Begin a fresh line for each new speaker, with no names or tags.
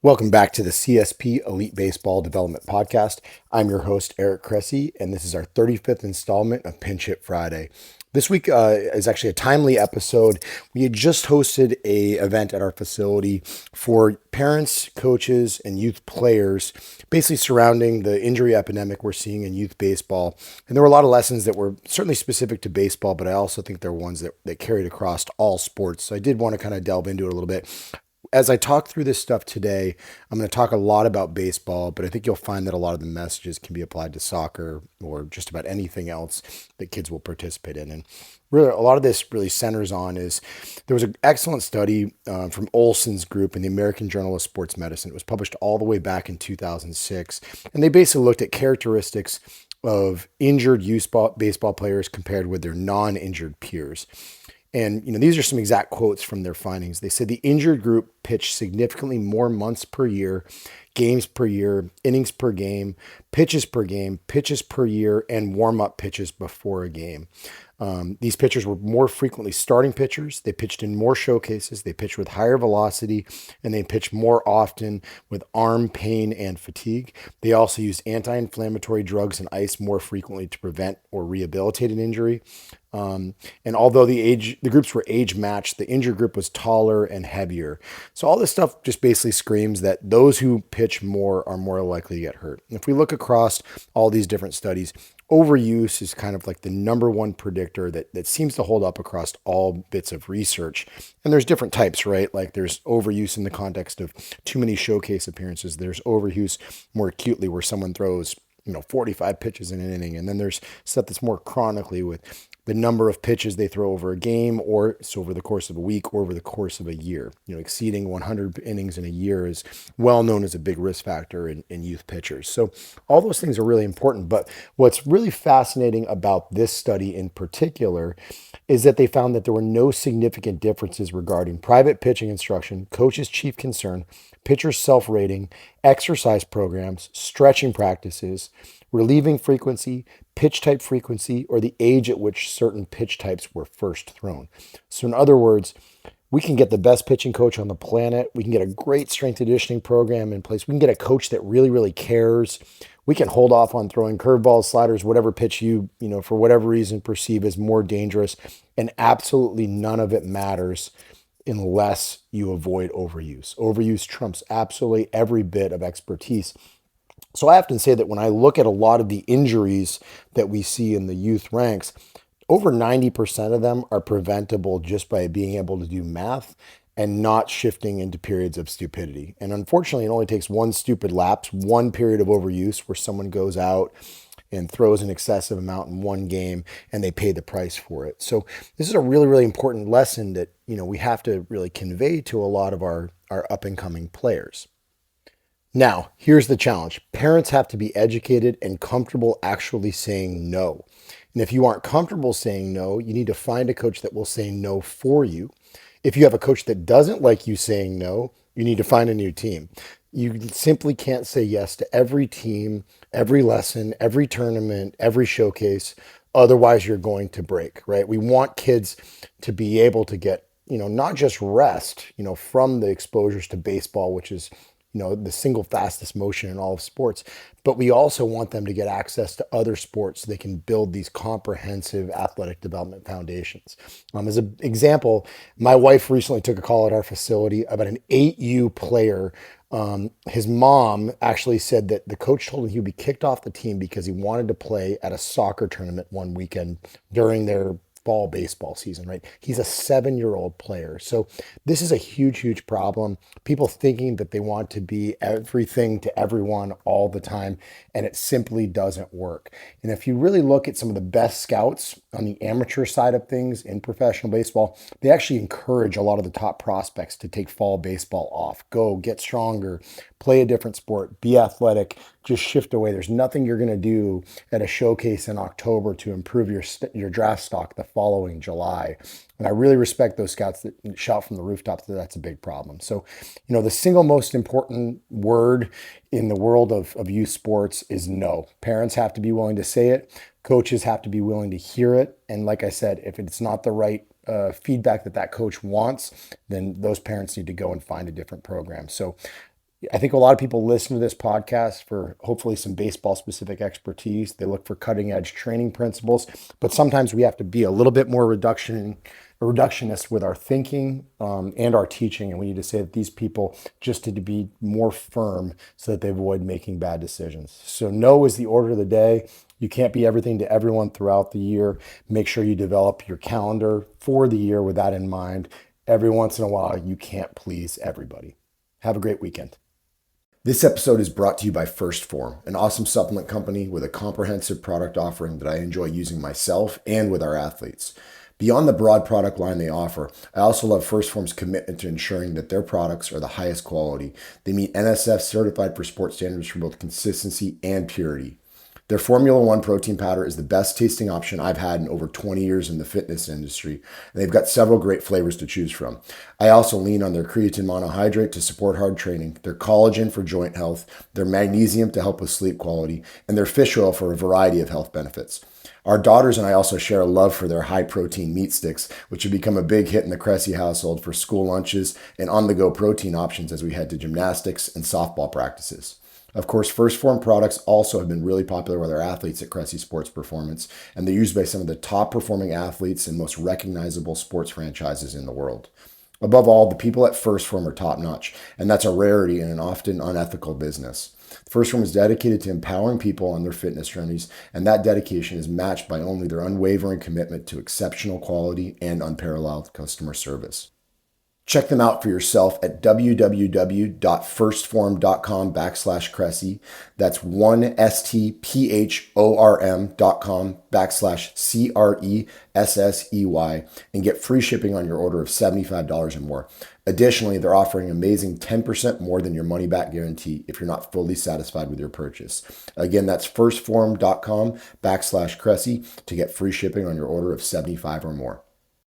Welcome back to the CSP Elite Baseball Development Podcast. I'm your host, Eric Cressey, and this is our 35th installment of Pinch Hit Friday. This week is actually a timely episode. We had just hosted a event at our facility for parents, coaches, and youth players, basically surrounding the injury epidemic we're seeing in youth baseball. And there were a lot of lessons that were certainly specific to baseball, but I also think there were ones that carried across all sports. So I did want to kind of delve into it a little bit. As I talk through this stuff today, I'm going to talk a lot about baseball, but I think you'll find that a lot of the messages can be applied to soccer or just about anything else that kids will participate in. And really, a lot of this really centers on is there was an excellent study from Olson's group in the American Journal of Sports Medicine. It was published all the way back in 2006, and they basically looked at characteristics of injured youth baseball players compared with their non-injured peers. And these are some exact quotes from their findings. They said the injured group pitched significantly more months per year, games per year, innings per game, pitches per year, and warm-up pitches before a game. These pitchers were more frequently starting pitchers. They pitched in more showcases. They pitched with higher velocity, and they pitched more often with arm pain and fatigue. They also used anti-inflammatory drugs and ice more frequently to prevent or rehabilitate an injury. And although the groups were age matched, the injured group was taller and heavier. So all this stuff just basically screams that those who pitch more are more likely to get hurt. And if we look across all these different studies, overuse is kind of like the number one predictor that seems to hold up across all bits of research. And there's different types, right? Like there's overuse in the context of too many showcase appearances. There's overuse more acutely where someone throws 45 pitches in an inning. And then there's stuff that's more chronically with the number of pitches they throw over a game, or so over the course of a week, or over the course of a year. Exceeding 100 innings in a year is well known as a big risk factor in youth pitchers. So all those things are really important. But what's really fascinating about this study in particular is that they found that there were no significant differences regarding private pitching instruction, coach's chief concern, pitcher's self-rating, exercise programs, stretching practices, relieving frequency, pitch type frequency, or the age at which certain pitch types were first thrown. So in other words, we can get the best pitching coach on the planet. We can get a great strength conditioning program in place. We can get a coach that really, really cares. We can hold off on throwing curveballs, sliders, whatever pitch you for whatever reason, perceive as more dangerous. And absolutely none of it matters unless you avoid overuse. Overuse trumps absolutely every bit of expertise. So I often say that when I look at a lot of the injuries that we see in the youth ranks, over 90% of them are preventable just by being able to do math and not shifting into periods of stupidity. And unfortunately, it only takes one stupid lapse, one period of overuse where someone goes out and throws an excessive amount in one game and they pay the price for it. So this is a really, really important lesson that, we have to really convey to a lot of our up and coming players. Now, here's the challenge. Parents have to be educated and comfortable actually saying no. And if you aren't comfortable saying no, you need to find a coach that will say no for you. If you have a coach that doesn't like you saying no, you need to find a new team. You simply can't say yes to every team, every lesson, every tournament, every showcase. Otherwise, you're going to break, right? We want kids to be able to get, not just rest, from the exposures to baseball, which is the single fastest motion in all of sports. But we also want them to get access to other sports so they can build these comprehensive athletic development foundations. As an example, my wife recently took a call at our facility about an 8U player. His mom actually said that the coach told him he would be kicked off the team because he wanted to play at a soccer tournament one weekend during their fall baseball season, right? He's a 7-year-old player. So this is a huge, huge problem. People thinking that they want to be everything to everyone all the time, and it simply doesn't work. And if you really look at some of the best scouts on the amateur side of things in professional baseball, they actually encourage a lot of the top prospects to take fall baseball off. Go get stronger, play a different sport, be athletic, just shift away. There's nothing you're going to do at a showcase in October to improve your draft stock the following July. And I really respect those scouts that shout from the rooftops that that's a big problem. So, the single most important word in the world of youth sports is no. Parents have to be willing to say it. Coaches have to be willing to hear it. And like I said, if it's not the right feedback that coach wants, then those parents need to go and find a different program. So I think a lot of people listen to this podcast for hopefully some baseball specific expertise. They look for cutting edge training principles, but sometimes we have to be a little bit more reductionist with our thinking and our teaching. And we need to say that these people just need to be more firm so that they avoid making bad decisions. So no is the order of the day. You can't be everything to everyone throughout the year. Make sure you develop your calendar for the year with that in mind. Every once in a while, you can't please everybody. Have a great weekend. This episode is brought to you by First Form, an awesome supplement company with a comprehensive product offering that I enjoy using myself and with our athletes. Beyond the broad product line they offer, I also love First Form's commitment to ensuring that their products are the highest quality. They meet NSF certified for sports standards for both consistency and purity. Their Formula One protein powder is the best tasting option I've had in over 20 years in the fitness industry, and they've got several great flavors to choose from. I also lean on their creatine monohydrate to support hard training, their collagen for joint health, their magnesium to help with sleep quality, and their fish oil for a variety of health benefits. Our daughters and I also share a love for their high protein meat sticks, which have become a big hit in the Cressey household for school lunches and on the go protein options as we head to gymnastics and softball practices. Of course, First Form products also have been really popular with our athletes at Cressey Sports Performance, and they're used by some of the top performing athletes and most recognizable sports franchises in the world. Above all, the people at First Form are top notch, and that's a rarity in an often unethical business. First Form is dedicated to empowering people on their fitness journeys, and that dedication is matched by only their unwavering commitment to exceptional quality and unparalleled customer service. Check them out for yourself at www.firstform.com/Cressey. That's 1stphorm.com/CRESSEY and get free shipping on your order of $75 or more. Additionally, they're offering amazing 10% more than your money back guarantee if you're not fully satisfied with your purchase. Again, that's firstform.com/Cressey to get free shipping on your order of $75 or more.